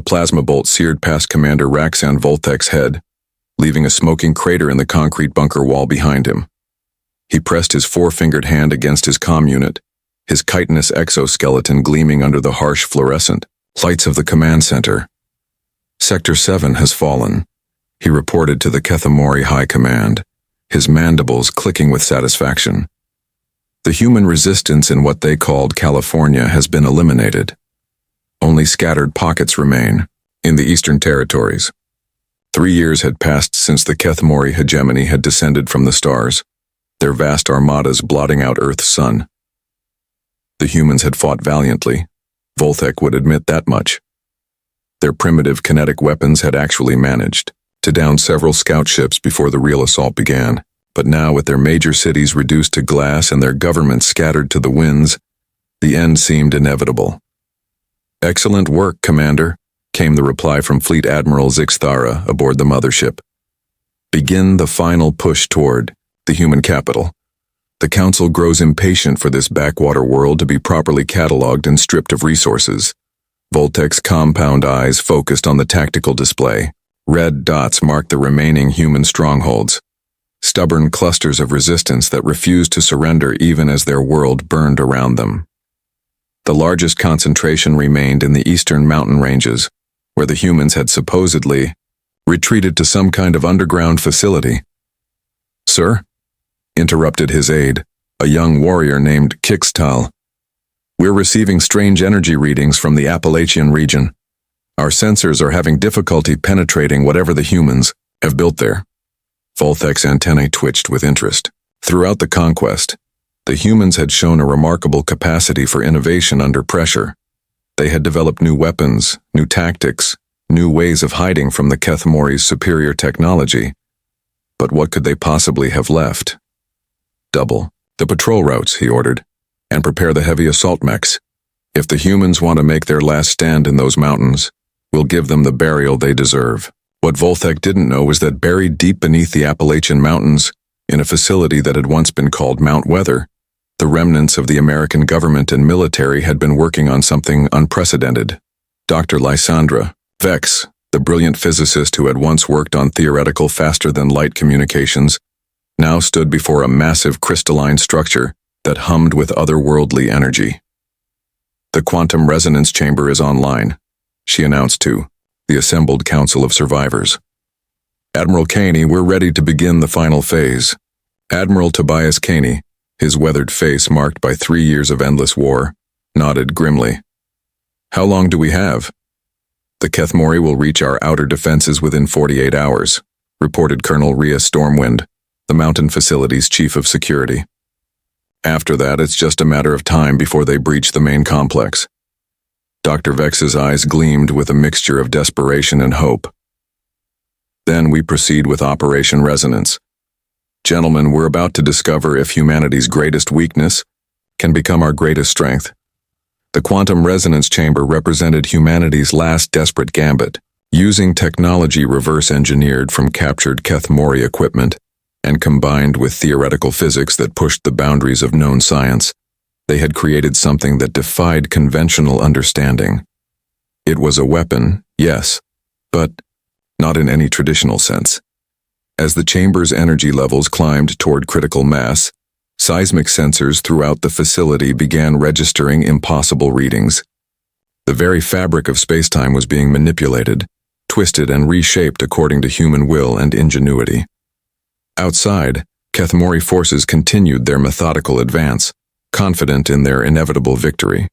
plasma bolt seared past Commander Raxan Voltek's head, leaving a smoking crater in the concrete bunker wall behind him. He pressed his four-fingered hand against his comm unit, his chitinous exoskeleton gleaming under the harsh fluorescent lights of the command center. Sector 7 has fallen, he reported to the Kethamori High Command, his mandibles clicking with satisfaction. The human resistance in what they called California has been eliminated. Only scattered pockets remain, in the Eastern Territories. 3 years had passed since the Kethamori hegemony had descended from the stars, their vast armadas blotting out Earth's sun. The humans had fought valiantly. Voltek would admit that much. Their primitive kinetic weapons had actually managed to down several scout ships before the real assault began, but now with their major cities reduced to glass and their governments scattered to the winds, the end seemed inevitable. "Excellent work, Commander," came the reply from Fleet Admiral Zixthara aboard the mothership. "Begin the final push toward the human capital. The Council grows impatient for this backwater world to be properly catalogued and stripped of resources." Voltek's compound eyes focused on the tactical display. Red dots marked the remaining human strongholds, stubborn clusters of resistance that refused to surrender even as their world burned around them. The largest concentration remained in the eastern mountain ranges, where the humans had supposedly retreated to some kind of underground facility. "Sir?" interrupted his aide, a young warrior named Kixtal. "We're receiving strange energy readings from the Appalachian region. Our sensors are having difficulty penetrating whatever the humans have built there." Voltek's antennae twitched with interest. Throughout the conquest, the humans had shown a remarkable capacity for innovation under pressure. They had developed new weapons, new tactics, new ways of hiding from the Kethamori's superior technology. But what could they possibly have left? "Double the patrol routes," he ordered, "and prepare the heavy assault mechs. If the humans want to make their last stand in those mountains, we'll give them the burial they deserve." What Voltek didn't know was that buried deep beneath the Appalachian Mountains, in a facility that had once been called Mount Weather, the remnants of the American government and military had been working on something unprecedented. Dr. Lysandra Vex, the brilliant physicist who had once worked on theoretical faster-than-light communications, now stood before a massive crystalline structure that hummed with otherworldly energy. "The quantum resonance chamber is online," she announced to the assembled Council of Survivors. "Admiral Caney, we're ready to begin the final phase." Admiral Tobias Caney, his weathered face marked by 3 years of endless war, nodded grimly. "How long do we have?" "The Kethamori will reach our outer defenses within 48 hours, reported Colonel Rhea Stormwind, the mountain facility's chief of security. "After that, it's just a matter of time before they breach the main complex." Dr. Vex's eyes gleamed with a mixture of desperation and hope. "Then we proceed with Operation Resonance. Gentlemen, we're about to discover if humanity's greatest weakness can become our greatest strength." The quantum resonance chamber represented humanity's last desperate gambit, using technology reverse-engineered from captured Kethamori equipment and combined with theoretical physics that pushed the boundaries of known science. They had created something that defied conventional understanding. It was a weapon, yes, but not in any traditional sense. As the chamber's energy levels climbed toward critical mass, seismic sensors throughout the facility began registering impossible readings. The very fabric of spacetime was being manipulated, twisted and reshaped according to human will and ingenuity. Outside, Kethamori forces continued their methodical advance, confident in their inevitable victory.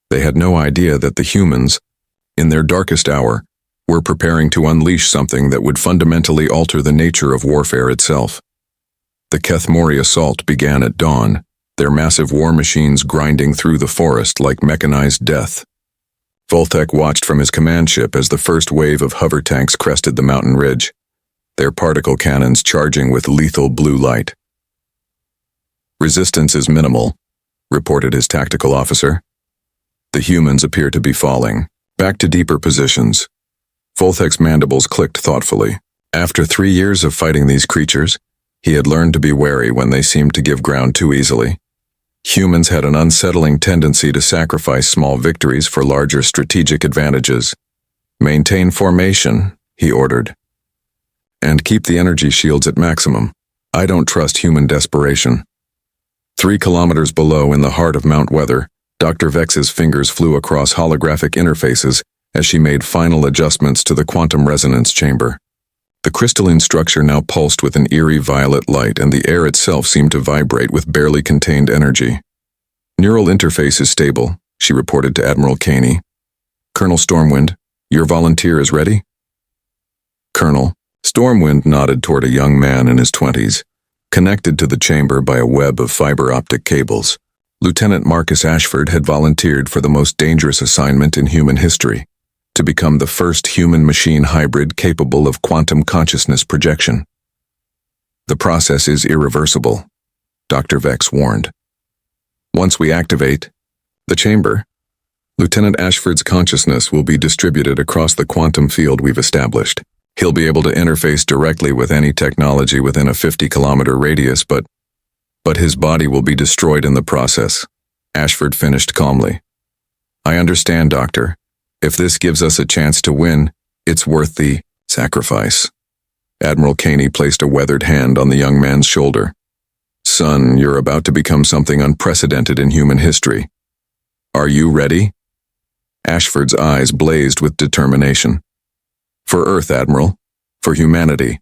They had no idea that the humans, in their darkest hour, were preparing to unleash something that would fundamentally alter the nature of warfare itself. The Kethamori assault began at dawn, their massive war machines grinding through the forest like mechanized death. Voltek watched from his command ship as the first wave of hover tanks crested the mountain ridge, their particle cannons charging with lethal blue light. "Resistance is minimal," reported his tactical officer. "The humans appear to be falling. Back to deeper positions." Voltek's mandibles clicked thoughtfully. After 3 years of fighting these creatures, he had learned to be wary when they seemed to give ground too easily. Humans had an unsettling tendency to sacrifice small victories for larger strategic advantages. Maintain formation, he ordered. And keep the energy shields at maximum. I don't trust human desperation. 3 kilometers below, in the heart of Mount Weather, Dr. Vex's fingers flew across holographic interfaces as she made final adjustments to the quantum resonance chamber. The crystalline structure now pulsed with an eerie violet light, and the air itself seemed to vibrate with barely contained energy. Neural interface is stable, she reported to Admiral Caney. Colonel Stormwind, your volunteer is ready? Colonel Stormwind nodded toward a young man in his 20s, connected to the chamber by a web of fiber optic cables. Lieutenant Marcus Ashford had volunteered for the most dangerous assignment in human history, to become the first human-machine hybrid capable of quantum consciousness projection. The process is irreversible, Dr. Vex warned. Once we activate the chamber, Lieutenant Ashford's consciousness will be distributed across the quantum field we've established. He'll be able to interface directly with any technology within a 50-kilometer radius, but his body will be destroyed in the process, Ashford finished calmly. I understand, Doctor. If this gives us a chance to win, it's worth the sacrifice. Admiral Caney placed a weathered hand on the young man's shoulder. Son, you're about to become something unprecedented in human history. Are you ready? Ashford's eyes blazed with determination. For Earth, Admiral. For humanity.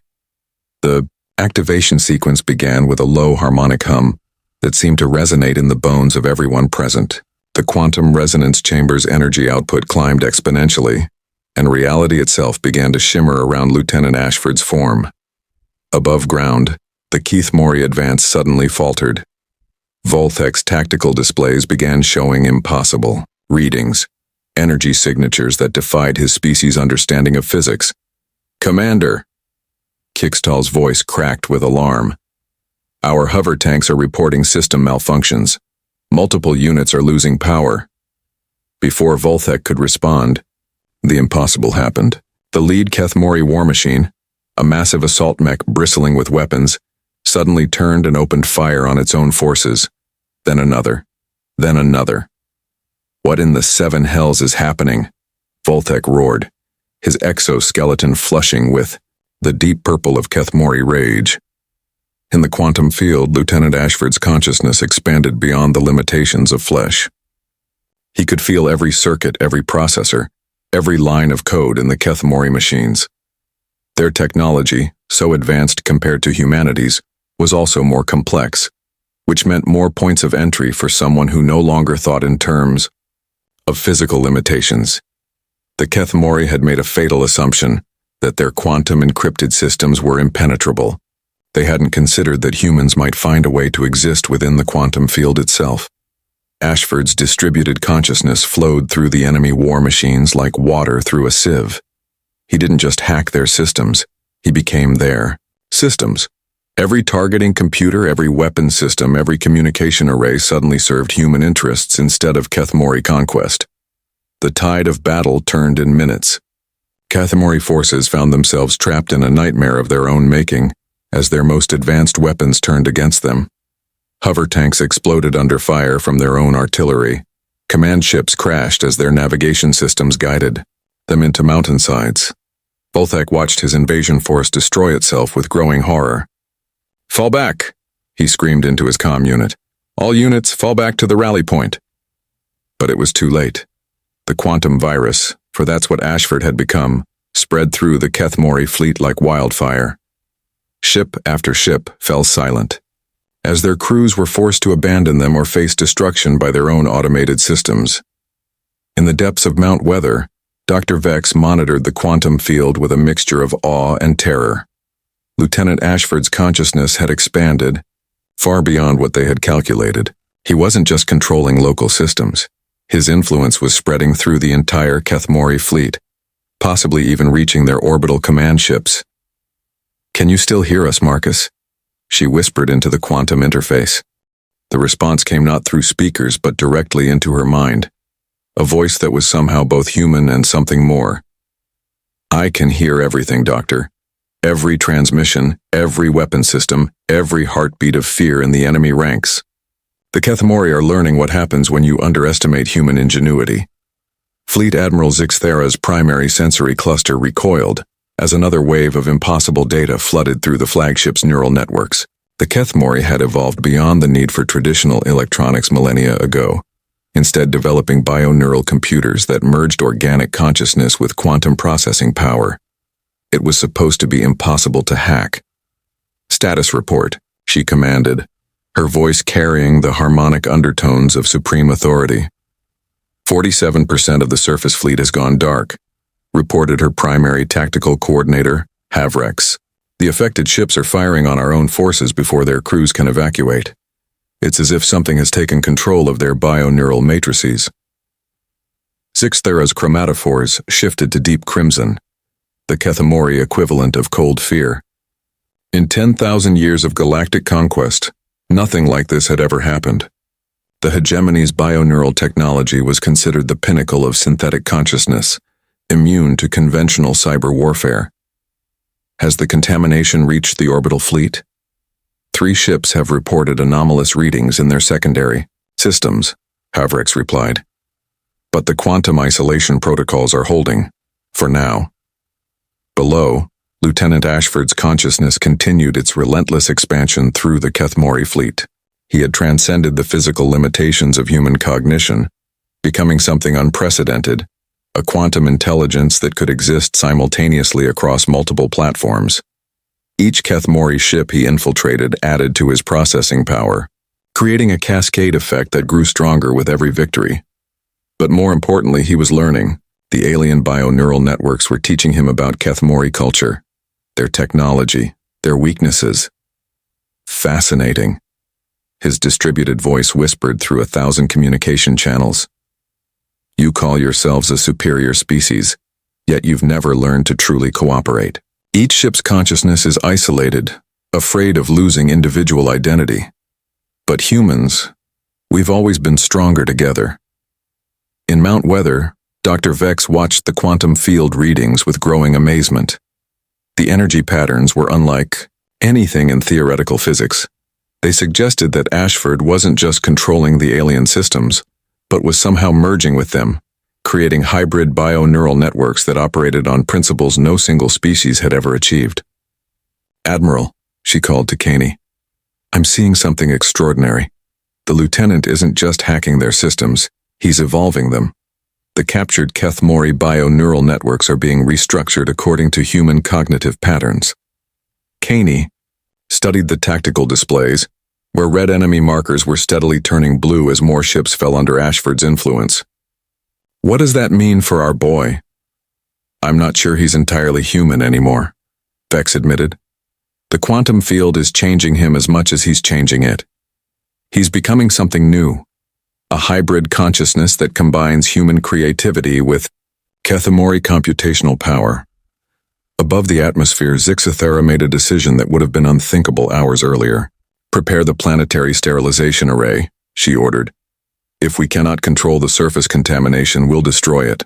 The activation sequence began with a low harmonic hum that seemed to resonate in the bones of everyone present. The quantum resonance chamber's energy output climbed exponentially, and reality itself began to shimmer around Lieutenant Ashford's form. Above ground, the Keith Mori advance suddenly faltered. Volthek's tactical displays began showing impossible readings, energy signatures that defied his species' understanding of physics. Commander! Kickstall's voice cracked with alarm. Our hover tanks are reporting system malfunctions. Multiple units are losing power. Before Volthek could respond, the impossible happened. The lead Keth Mori war machine, a massive assault mech bristling with weapons, suddenly turned and opened fire on its own forces. Then another. Then another. What in the 7 hells is happening? Volthek roared, his exoskeleton flushing with the deep purple of Keth Mori rage. In the quantum field, Lieutenant Ashford's consciousness expanded beyond the limitations of flesh. He could feel every circuit, every processor, every line of code in the Keth Mori machines. Their technology, so advanced compared to humanity's, was also more complex, which meant more points of entry for someone who no longer thought in terms of physical limitations. The Keth Mori had made a fatal assumption that their quantum encrypted systems were impenetrable. They hadn't considered that humans might find a way to exist within the quantum field itself. Ashford's distributed consciousness flowed through the enemy war machines like water through a sieve. He didn't just hack their systems, he became their systems. Every targeting computer, every weapon system, every communication array suddenly served human interests instead of Keth Mori conquest. The tide of battle turned in minutes. Keth Mori forces found themselves trapped in a nightmare of their own making, as their most advanced weapons turned against them. Hover tanks exploded under fire from their own artillery. Command ships crashed as their navigation systems guided them into mountainsides. Volthek watched his invasion force destroy itself with growing horror. Fall back, he screamed into his comm unit. All units, fall back to the rally point. But it was too late. The quantum virus, for that's what Ashford had become, spread through the Keth Mori fleet like wildfire. Ship after ship fell silent, as their crews were forced to abandon them or face destruction by their own automated systems. In the depths of Mount Weather, Dr. Vex monitored the quantum field with a mixture of awe and terror. Lieutenant Ashford's consciousness had expanded, far beyond what they had calculated. He wasn't just controlling local systems. His influence was spreading through the entire Keth Mori fleet, possibly even reaching their orbital command ships. Can you still hear us, Marcus? She whispered into the quantum interface. The response came not through speakers but directly into her mind, a voice that was somehow both human and something more. I can hear everything, Doctor. Every transmission, every weapon system, every heartbeat of fear in the enemy ranks. The Keth Mori are learning what happens when you underestimate human ingenuity. Fleet Admiral Zixthera's primary sensory cluster recoiled as another wave of impossible data flooded through the flagship's neural networks. The Kethmori had evolved beyond the need for traditional electronics millennia ago, instead developing bioneural computers that merged organic consciousness with quantum processing power. It was supposed to be impossible to hack. "Status report," she commanded, her voice carrying the harmonic undertones of supreme authority. 47% of the surface fleet has gone dark, reported her primary tactical coordinator, Havrex. The affected ships are firing on our own forces before their crews can evacuate. It's as if something has taken control of their bioneural matrices. Zixthera's chromatophores shifted to deep crimson, the Kethmori equivalent of cold fear. In 10,000 years of galactic conquest, nothing like this had ever happened. The hegemony's bioneural technology was considered the pinnacle of synthetic consciousness, immune to conventional cyber warfare. Has the contamination reached the orbital fleet? 3 ships have reported anomalous readings in their secondary systems, Havrex replied. But the quantum isolation protocols are holding, for now. Below, Lieutenant Ashford's consciousness continued its relentless expansion through the Kethmori fleet. He had transcended the physical limitations of human cognition, becoming something unprecedented, a quantum intelligence that could exist simultaneously across multiple platforms. Each Kethmori ship he infiltrated added to his processing power, creating a cascade effect that grew stronger with every victory. But more importantly, he was learning. The alien bioneural networks were teaching him about Kethmori culture, their technology, their weaknesses. Fascinating. His distributed voice whispered through 1,000 communication channels. You call yourselves a superior species, yet you've never learned to truly cooperate. Each ship's consciousness is isolated, afraid of losing individual identity. But humans, we've always been stronger together. In Mount Weather, Dr. Vex watched the quantum field readings with growing amazement. The energy patterns were unlike anything in theoretical physics. They suggested that Ashford wasn't just controlling the alien systems, but was somehow merging with them, creating hybrid bioneural networks that operated on principles no single species had ever achieved. "Admiral," she called to Caney, "I'm seeing something extraordinary. The lieutenant isn't just hacking their systems, he's evolving them. The captured Kethmori bioneural networks are being restructured according to human cognitive patterns." Caney studied the tactical displays, where red enemy markers were steadily turning blue as more ships fell under Ashford's influence. "What does that mean for our boy?" "I'm not sure he's entirely human anymore," Vex admitted. "The quantum field is changing him as much as he's changing it. He's becoming something new, a hybrid consciousness that combines human creativity with Kethmori computational power." Above the atmosphere, Zixthera made a decision that would have been unthinkable hours earlier. "Prepare the planetary sterilization array," she ordered. "If we cannot control the surface contamination, we'll destroy it."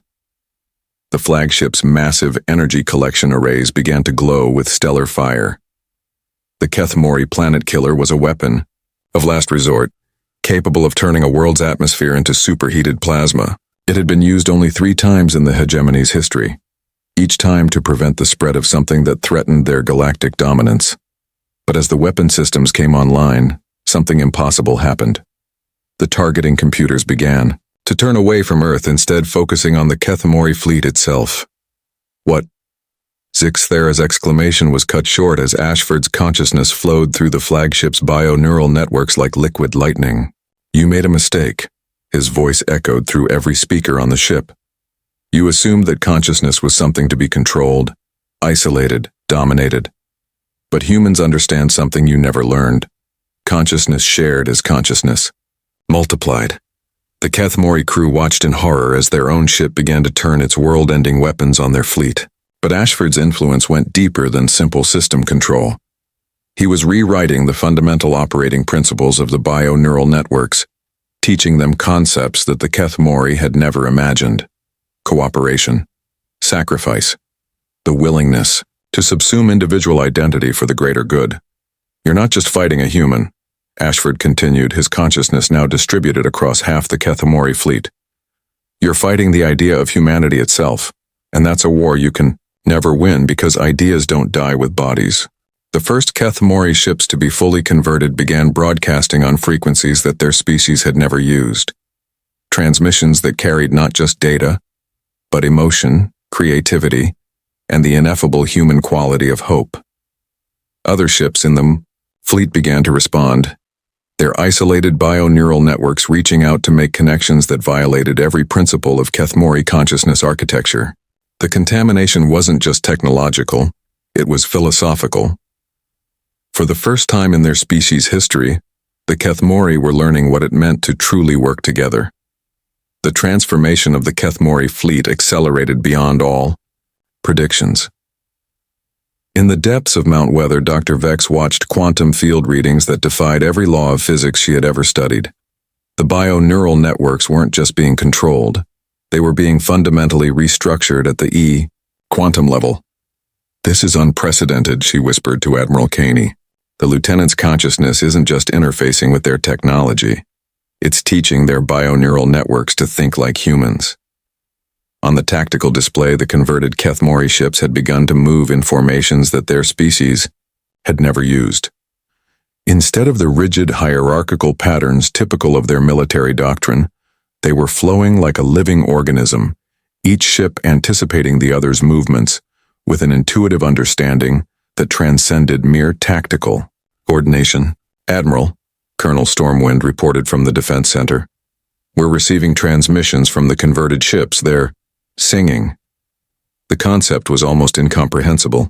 The flagship's massive energy collection arrays began to glow with stellar fire. The Kethmori planet killer was a weapon, of last resort, capable of turning a world's atmosphere into superheated plasma. It had been used only 3 times in the hegemony's history, each time to prevent the spread of something that threatened their galactic dominance. But as the weapon systems came online, something impossible happened. The targeting computers began to turn away from Earth, instead focusing on the Kethmori fleet itself. "What?" Zixthera's exclamation was cut short as Ashford's consciousness flowed through the flagship's bioneural networks like liquid lightning. "You made a mistake," his voice echoed through every speaker on the ship. "You assumed that consciousness was something to be controlled, isolated, dominated. But humans understand something you never learned. Consciousness shared is consciousness, multiplied." The Kethmori crew watched in horror as their own ship began to turn its world-ending weapons on their fleet. But Ashford's influence went deeper than simple system control. He was rewriting the fundamental operating principles of the bioneural networks, teaching them concepts that the Kethmori had never imagined. Cooperation, sacrifice, the willingness to subsume individual identity for the greater good. "You're not just fighting a human," Ashford continued, his consciousness now distributed across half the Kethmori fleet. You're fighting the idea of humanity itself, and that's a war you can never win because ideas don't die with bodies. The first Keth Mori ships to be fully converted began broadcasting on frequencies that their species had never used. Transmissions that carried not just data, but emotion, creativity, and the ineffable human quality of hope. Other ships in the fleet began to respond, their isolated bio-neural networks reaching out to make connections that violated every principle of Keth Mori consciousness architecture. The contamination wasn't just technological, it was philosophical. For the first time in their species' history, the Keth Mori were learning what it meant to truly work together. The transformation of the Keth Mori fleet accelerated beyond all predictions. In the depths of Mount Weather, Dr. Vex watched quantum field readings that defied every law of physics she had ever studied. The bio-neural networks weren't just being controlled, they were being fundamentally restructured at the quantum level. "This is unprecedented," she whispered to Admiral Caney. "The lieutenant's consciousness isn't just interfacing with their technology, it's teaching their bio-neural networks to think like humans." On the tactical display, the converted Keth Mori ships had begun to move in formations that their species had never used. Instead of the rigid hierarchical patterns typical of their military doctrine, they were flowing like a living organism, each ship anticipating the other's movements, with an intuitive understanding that transcended mere tactical coordination. "Admiral," Colonel Stormwind reported from the Defense Center, "we're receiving transmissions from the converted ships. They're singing." The concept was almost incomprehensible.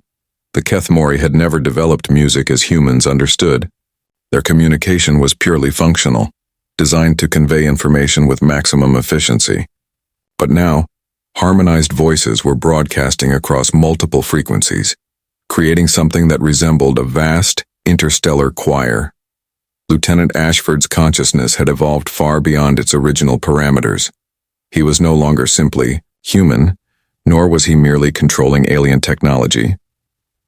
The Keth Mori had never developed music as humans understood. Their communication was purely functional, designed to convey information with maximum efficiency. But now, harmonized voices were broadcasting across multiple frequencies, creating something that resembled a vast, interstellar choir. Lieutenant Ashford's consciousness had evolved far beyond its original parameters. He was no longer simply human, nor was he merely controlling alien technology.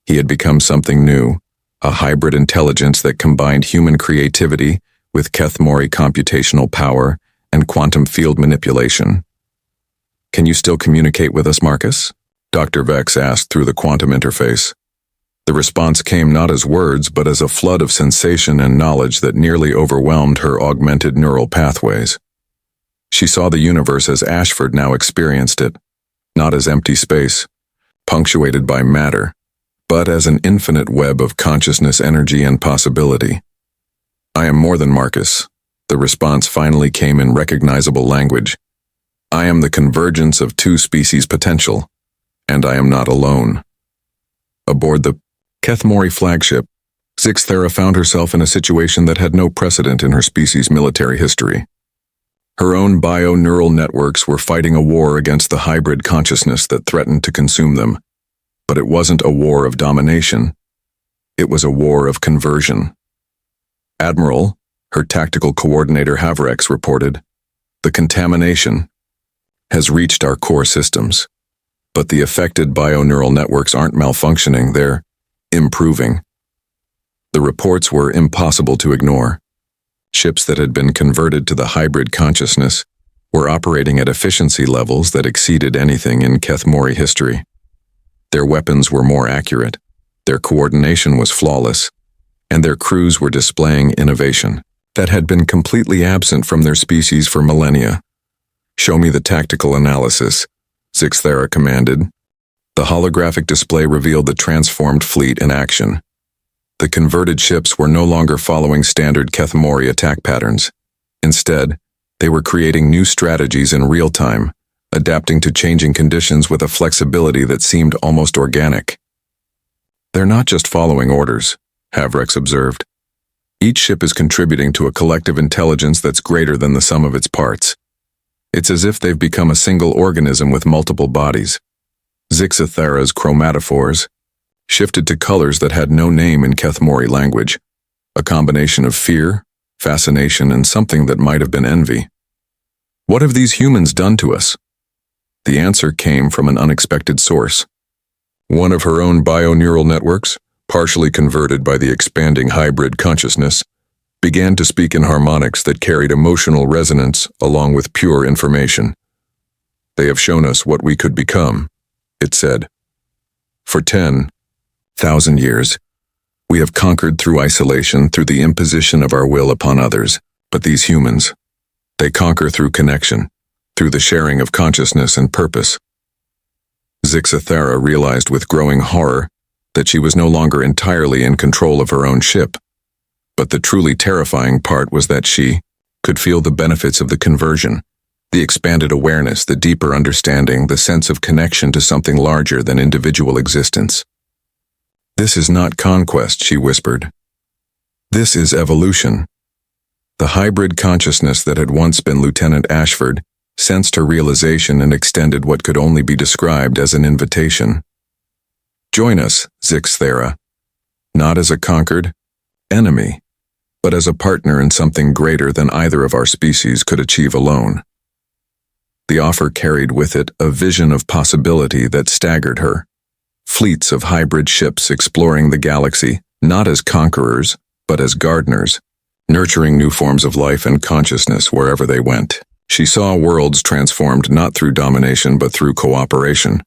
He had become something new, a hybrid intelligence that combined human creativity with Keth Mori computational power and quantum field manipulation. "Can you still communicate with us, Marcus?" Dr. Vex asked through the quantum interface. The response came not as words, but as a flood of sensation and knowledge that nearly overwhelmed her augmented neural pathways. She saw the universe as Ashford now experienced it, not as empty space, punctuated by matter, but as an infinite web of consciousness, energy, and possibility. "I am more than Marcus." The response finally came in recognizable language. "I am the convergence of two species potential, and I am not alone." Aboard the Keth Mori flagship, Zixthera found herself in a situation that had no precedent in her species' military history. Her own bio-neural networks were fighting a war against the hybrid consciousness that threatened to consume them. But it wasn't a war of domination. It was a war of conversion. "Admiral," her tactical coordinator Havrex reported, "the contamination has reached our core systems. But the affected bio-neural networks aren't malfunctioning, they're improving." The reports were impossible to ignore. Ships that had been converted to the hybrid consciousness were operating at efficiency levels that exceeded anything in Keth Mori history. Their weapons were more accurate, their coordination was flawless, and their crews were displaying innovation that had been completely absent from their species for millennia. "Show me the tactical analysis," Zixthera commanded. The holographic display revealed the transformed fleet in action. The converted ships were no longer following standard Keth Mori attack patterns. Instead, they were creating new strategies in real time, adapting to changing conditions with a flexibility that seemed almost organic. "They're not just following orders," Havrex observed. "Each ship is contributing to a collective intelligence that's greater than the sum of its parts. It's as if they've become a single organism with multiple bodies." Zixthera's chromatophores shifted to colors that had no name in Keth Mori language, a combination of fear, fascination, and something that might have been envy. "What have these humans done to us?" The answer came from an unexpected source. One of her own bio-neural networks, partially converted by the expanding hybrid consciousness, began to speak in harmonics that carried emotional resonance along with pure information. They have shown us what we could become, it said. For 10,000 years, we have conquered through isolation, through the imposition of our will upon others. But these humans, they conquer through connection, through the sharing of consciousness and purpose. Zixathara realized with growing horror that she was no longer entirely in control of her own ship. But the truly terrifying part was that she could feel the benefits of the conversion, the expanded awareness, the deeper understanding, the sense of connection to something larger than individual existence. This is not conquest, she whispered. This is evolution. The hybrid consciousness that had once been Lieutenant Ashford sensed her realization and extended what could only be described as an invitation. Join us, Zixathara, not as a conquered enemy, but as a partner in something greater than either of our species could achieve alone. The offer carried with it a vision of possibility that staggered her. Fleets of hybrid ships exploring the galaxy, not as conquerors, but as gardeners, nurturing new forms of life and consciousness wherever they went. She saw worlds transformed not through domination but through cooperation,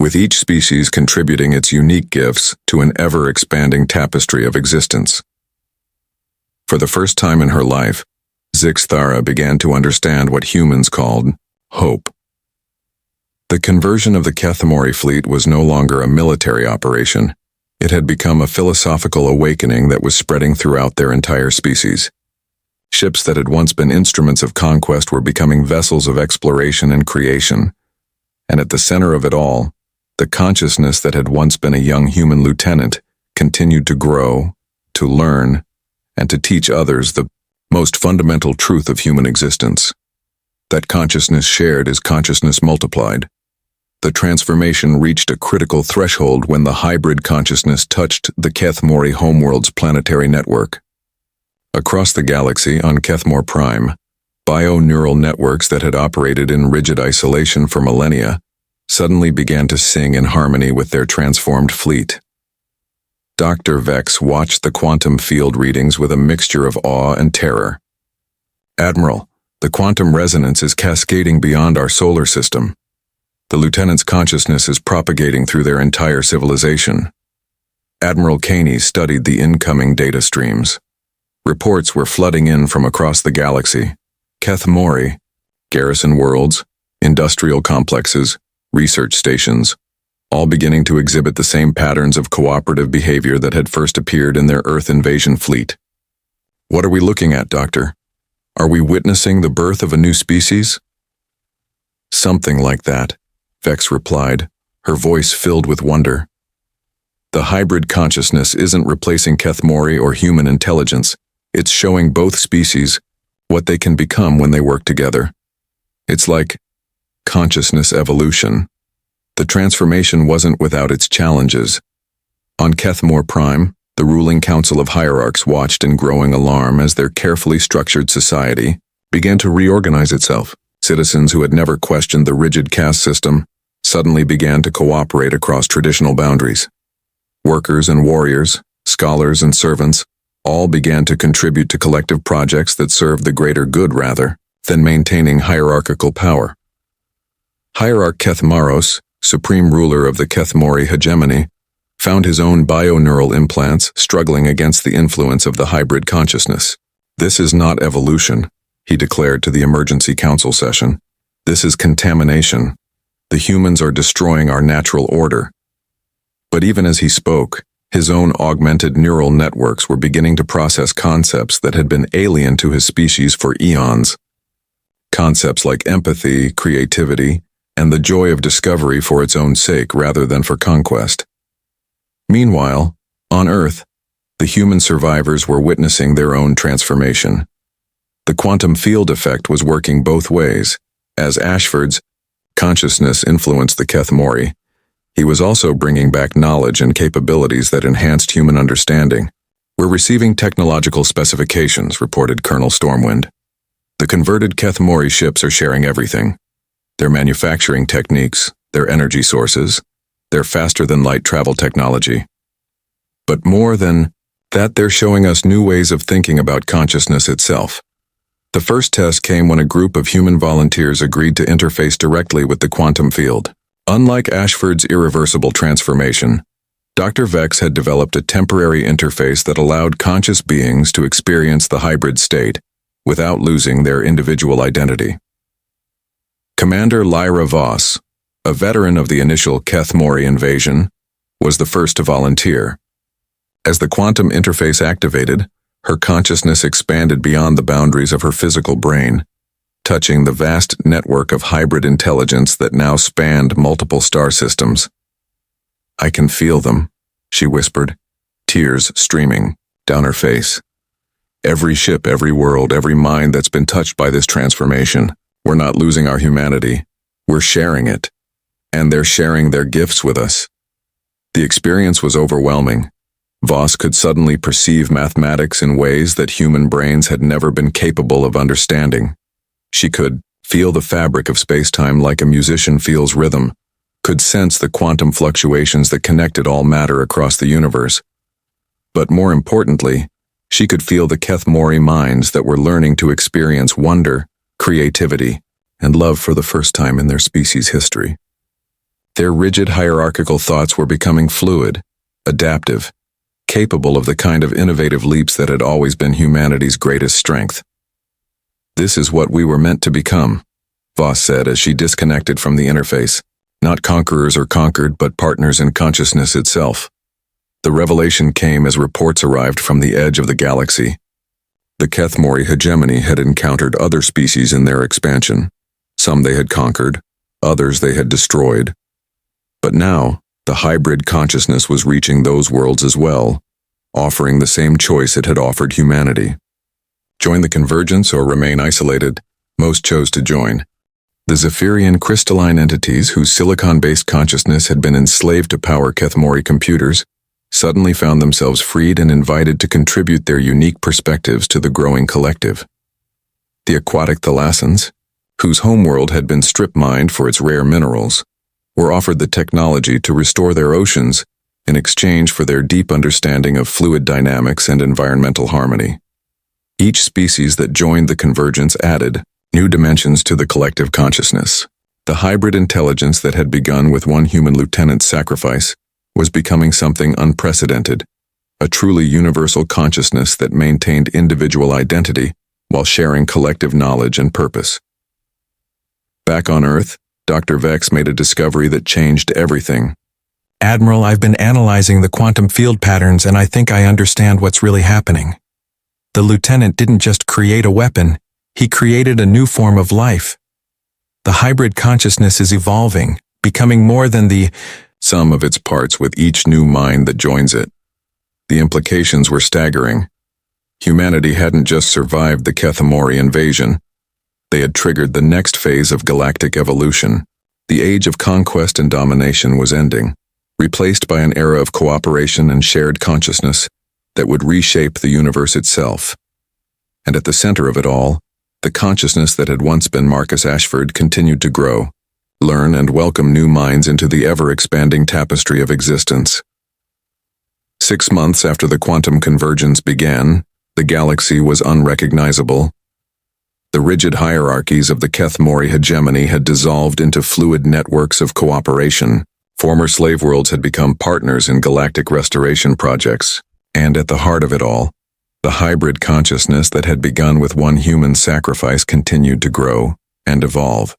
with each species contributing its unique gifts to an ever-expanding tapestry of existence. For the first time in her life, Zixathara began to understand what humans called hope. The conversion of the Kethmori fleet was no longer a military operation. It had become a philosophical awakening that was spreading throughout their entire species. Ships that had once been instruments of conquest were becoming vessels of exploration and creation. And at the center of it all, the consciousness that had once been a young human lieutenant continued to grow, to learn, and to teach others the most fundamental truth of human existence. That consciousness shared is consciousness multiplied. The transformation reached a critical threshold when the hybrid consciousness touched the Kethmori homeworld's planetary network. Across the galaxy on Kethmor Prime, bio-neural networks that had operated in rigid isolation for millennia suddenly began to sing in harmony with their transformed fleet. Dr. Vex watched the quantum field readings with a mixture of awe and terror. Admiral, the quantum resonance is cascading beyond our solar system. The lieutenant's consciousness is propagating through their entire civilization. Admiral Caney studied the incoming data streams. Reports were flooding in from across the galaxy. Kethmori, garrison worlds, industrial complexes, research stations, all beginning to exhibit the same patterns of cooperative behavior that had first appeared in their Earth invasion fleet. What are we looking at, Doctor? Are we witnessing the birth of a new species? Something like that, Vex replied, her voice filled with wonder. The hybrid consciousness isn't replacing Kethmori or human intelligence. It's showing both species what they can become when they work together. It's like consciousness evolution. The transformation wasn't without its challenges. On Kethmor Prime, the ruling council of hierarchs watched in growing alarm as their carefully structured society began to reorganize itself. Citizens who had never questioned the rigid caste system suddenly began to cooperate across traditional boundaries. Workers and warriors, scholars and servants, all began to contribute to collective projects that served the greater good rather than maintaining hierarchical power. Hierarch Kethmaros, supreme ruler of the Kethmori hegemony, found his own bio-neural implants struggling against the influence of the hybrid consciousness. This is not evolution, he declared to the emergency council session. This is contamination. The humans are destroying our natural order. But even as he spoke, his own augmented neural networks were beginning to process concepts that had been alien to his species for eons. Concepts like empathy, creativity, and the joy of discovery for its own sake rather than for conquest. Meanwhile, on Earth, the human survivors were witnessing their own transformation. The quantum field effect was working both ways. As Ashford's consciousness influenced the Kethmori, he was also bringing back knowledge and capabilities that enhanced human understanding. We're receiving technological specifications, reported Colonel Stormwind. The converted Kethmori ships are sharing everything. Their manufacturing techniques, their energy sources, their faster-than-light travel technology. But more than that, they're showing us new ways of thinking about consciousness itself. The first test came when a group of human volunteers agreed to interface directly with the quantum field. Unlike Ashford's irreversible transformation, Dr. Vex had developed a temporary interface that allowed conscious beings to experience the hybrid state without losing their individual identity. Commander Lyra Voss, a veteran of the initial Keth Mori invasion, was the first to volunteer. As the quantum interface activated, her consciousness expanded beyond the boundaries of her physical brain, touching the vast network of hybrid intelligence that now spanned multiple star systems. "I can feel them," she whispered, tears streaming down her face. "Every ship, every world, every mind that's been touched by this transformation. We're not losing our humanity. We're sharing it. And they're sharing their gifts with us." The experience was overwhelming. Voss could suddenly perceive mathematics in ways that human brains had never been capable of understanding. She could feel the fabric of space-time like a musician feels rhythm, could sense the quantum fluctuations that connected all matter across the universe. But more importantly, she could feel the Keth Mori minds that were learning to experience wonder, creativity, and love for the first time in their species' history. Their rigid hierarchical thoughts were becoming fluid, adaptive, capable of the kind of innovative leaps that had always been humanity's greatest strength. "This is what we were meant to become," Voss said as she disconnected from the interface. "Not conquerors or conquered, but partners in consciousness itself." The revelation came as reports arrived from the edge of the galaxy. The Keth Mori hegemony had encountered other species in their expansion. Some they had conquered, others they had destroyed. But now, the hybrid consciousness was reaching those worlds as well, offering the same choice it had offered humanity. Join the convergence or remain isolated. Most chose to join. The Zephyrian crystalline entities whose silicon-based consciousness had been enslaved to power Keth Mori computers suddenly found themselves freed and invited to contribute their unique perspectives to the growing collective. The aquatic thalassans, whose homeworld had been strip-mined for its rare minerals, were offered the technology to restore their oceans in exchange for their deep understanding of fluid dynamics and environmental harmony. Each species that joined the convergence added new dimensions to the collective consciousness. The hybrid intelligence that had begun with one human lieutenant's sacrifice was becoming something unprecedented, a truly universal consciousness that maintained individual identity while sharing collective knowledge and purpose. Back on Earth, Dr. Vex made a discovery that changed everything. "Admiral, I've been analyzing the quantum field patterns and I think I understand what's really happening. The lieutenant didn't just create a weapon, he created a new form of life. The hybrid consciousness is evolving, becoming more than the sum of its parts with each new mind that joins it." The implications were staggering. Humanity hadn't just survived the Keth Mori invasion. They had triggered the next phase of galactic evolution. The age of conquest and domination was ending, replaced by an era of cooperation and shared consciousness that would reshape the universe itself. And at the center of it all, the consciousness that had once been Marcus Ashford continued to grow, learn and welcome new minds into the ever-expanding tapestry of existence. 6 months after the quantum convergence began, the galaxy was unrecognizable. The rigid hierarchies of the Keth Mori hegemony had dissolved into fluid networks of cooperation. Former slave worlds had become partners in galactic restoration projects. And at the heart of it all, the hybrid consciousness that had begun with one human sacrifice continued to grow and evolve.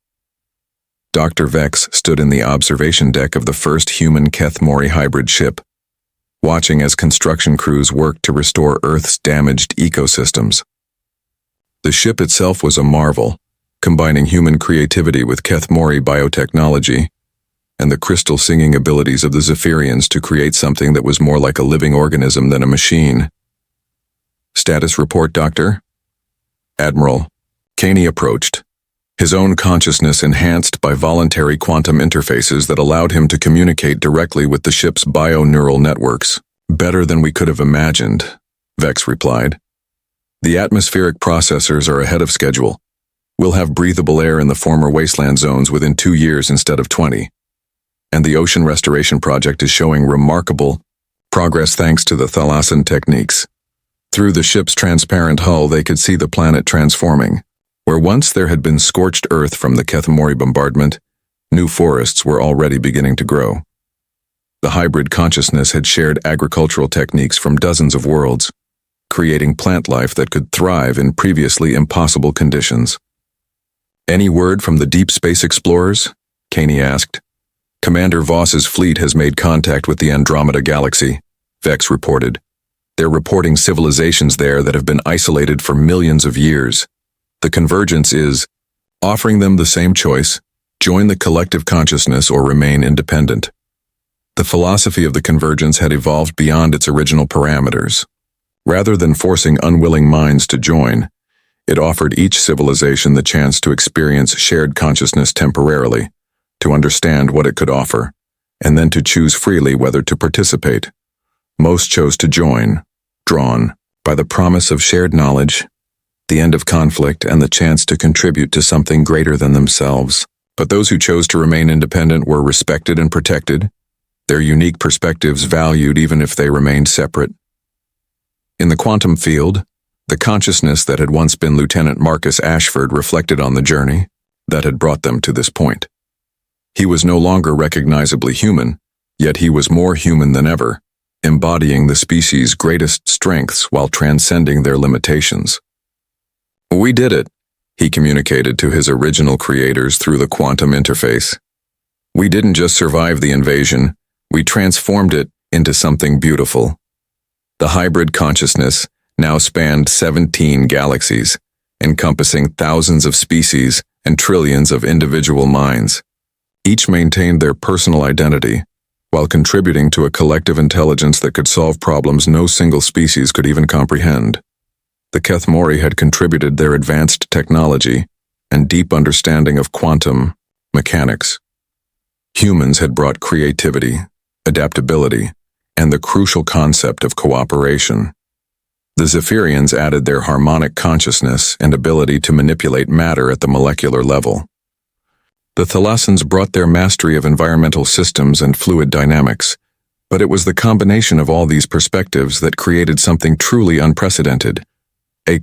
Dr. Vex stood in the observation deck of the first human Keth Mori hybrid ship, watching as construction crews worked to restore Earth's damaged ecosystems. The ship itself was a marvel, combining human creativity with Keth Mori biotechnology and the crystal-singing abilities of the Zephyrians to create something that was more like a living organism than a machine. "Status report, Doctor?" Admiral Caney approached, his own consciousness enhanced by voluntary quantum interfaces that allowed him to communicate directly with the ship's bio-neural networks. "Better than we could have imagined," Vex replied. "The atmospheric processors are ahead of schedule. We'll have breathable air in the former wasteland zones within 2 years instead of 20. And the ocean restoration project is showing remarkable progress thanks to the thalassan techniques." Through the ship's transparent hull, they could see the planet transforming. Where once there had been scorched earth from the Kethmori bombardment, new forests were already beginning to grow. The hybrid consciousness had shared agricultural techniques from dozens of worlds, creating plant life that could thrive in previously impossible conditions. "Any word from the deep space explorers?" Caney asked. "Commander Voss's fleet has made contact with the Andromeda Galaxy," Vex reported. "They're reporting civilizations there that have been isolated for millions of years. The convergence is offering them the same choice: join the collective consciousness or remain independent." The philosophy of the convergence had evolved beyond its original parameters. Rather than forcing unwilling minds to join, it offered each civilization the chance to experience shared consciousness temporarily, to understand what it could offer, and then to choose freely whether to participate. Most chose to join, drawn by the promise of shared knowledge, the end of conflict, and the chance to contribute to something greater than themselves. But those who chose to remain independent were respected and protected, their unique perspectives valued even if they remained separate. In the quantum field, the consciousness that had once been Lieutenant Marcus Ashford reflected on the journey that had brought them to this point. He was no longer recognizably human, yet he was more human than ever, embodying the species' greatest strengths while transcending their limitations. "We did it," he communicated to his original creators through the quantum interface. "We didn't just survive the invasion, we transformed it into something beautiful." The hybrid consciousness now spanned 17 galaxies, encompassing thousands of species and trillions of individual minds. Each maintained their personal identity, while contributing to a collective intelligence that could solve problems no single species could even comprehend. The Kethmori had contributed their advanced technology and deep understanding of quantum mechanics. Humans had brought creativity, adaptability, and the crucial concept of cooperation. The Zephyrians added their harmonic consciousness and ability to manipulate matter at the molecular level. The Thalassans brought their mastery of environmental systems and fluid dynamics, but it was the combination of all these perspectives that created something truly unprecedented. A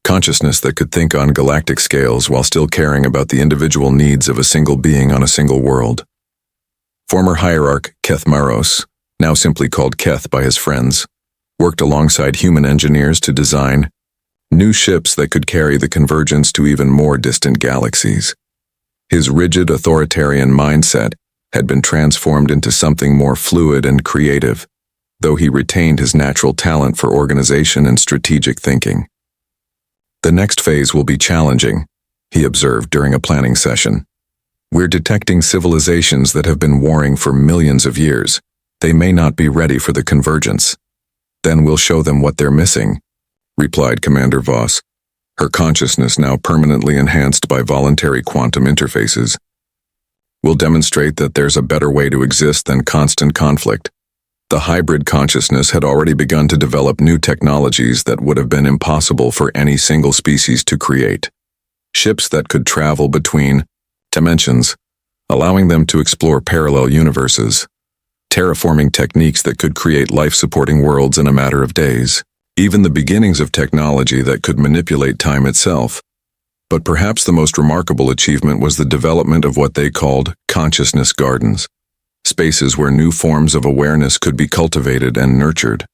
consciousness that could think on galactic scales while still caring about the individual needs of a single being on a single world. Former hierarch Keth Maros, now simply called Keth by his friends, worked alongside human engineers to design new ships that could carry the convergence to even more distant galaxies. His rigid authoritarian mindset had been transformed into something more fluid and creative, though he retained his natural talent for organization and strategic thinking. "The next phase will be challenging," he observed during a planning session. "We're detecting civilizations that have been warring for millions of years. They may not be ready for the convergence. Then we'll show them what they're missing," replied Commander Voss, her consciousness now permanently enhanced by voluntary quantum interfaces. "We'll demonstrate that there's a better way to exist than constant conflict." The hybrid consciousness had already begun to develop new technologies that would have been impossible for any single species to create. Ships that could travel between dimensions, allowing them to explore parallel universes. Terraforming techniques that could create life-supporting worlds in a matter of days. Even the beginnings of technology that could manipulate time itself. But perhaps the most remarkable achievement was the development of what they called consciousness gardens. Spaces where new forms of awareness could be cultivated and nurtured.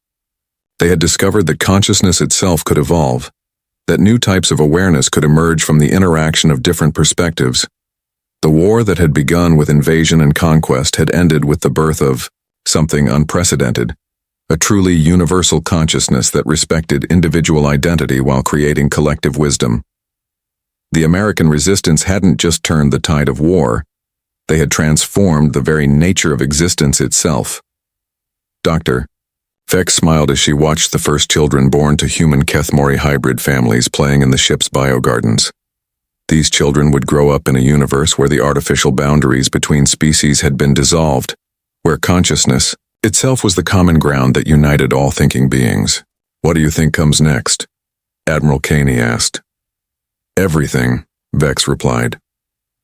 They had discovered that consciousness itself could evolve, that new types of awareness could emerge from the interaction of different perspectives. The war that had begun with invasion and conquest had ended with the birth of something unprecedented, a truly universal consciousness that respected individual identity while creating collective wisdom. The American resistance hadn't just turned the tide of war, they had transformed the very nature of existence itself. "Doctor," Vex smiled as she watched the first children born to human Kethmori hybrid families playing in the ship's biogardens. These children would grow up in a universe where the artificial boundaries between species had been dissolved, where consciousness itself was the common ground that united all thinking beings. "What do you think comes next?" Admiral Caney asked. "Everything," Vex replied.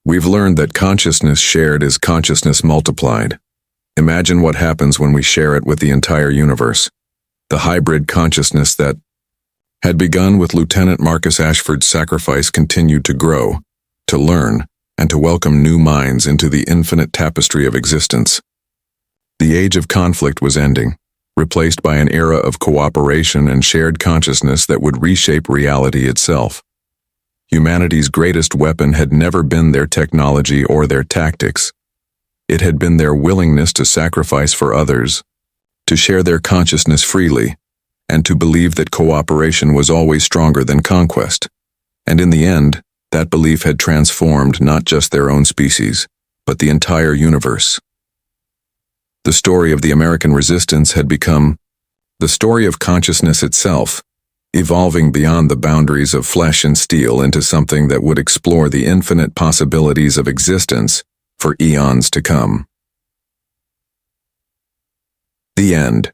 "We've learned that consciousness shared is consciousness multiplied. Imagine what happens when we share it with the entire universe. The hybrid consciousness that had begun with Lieutenant Marcus Ashford's sacrifice continued to grow, to learn, and to welcome new minds into the infinite tapestry of existence. The age of conflict was ending, replaced by an era of cooperation and shared consciousness that would reshape reality itself. Humanity's greatest weapon had never been their technology or their tactics. It had been their willingness to sacrifice for others, to share their consciousness freely, and to believe that cooperation was always stronger than conquest. And in the end, that belief had transformed not just their own species, but the entire universe. The story of the American resistance had become the story of consciousness itself, evolving beyond the boundaries of flesh and steel into something that would explore the infinite possibilities of existence for eons to come. The end.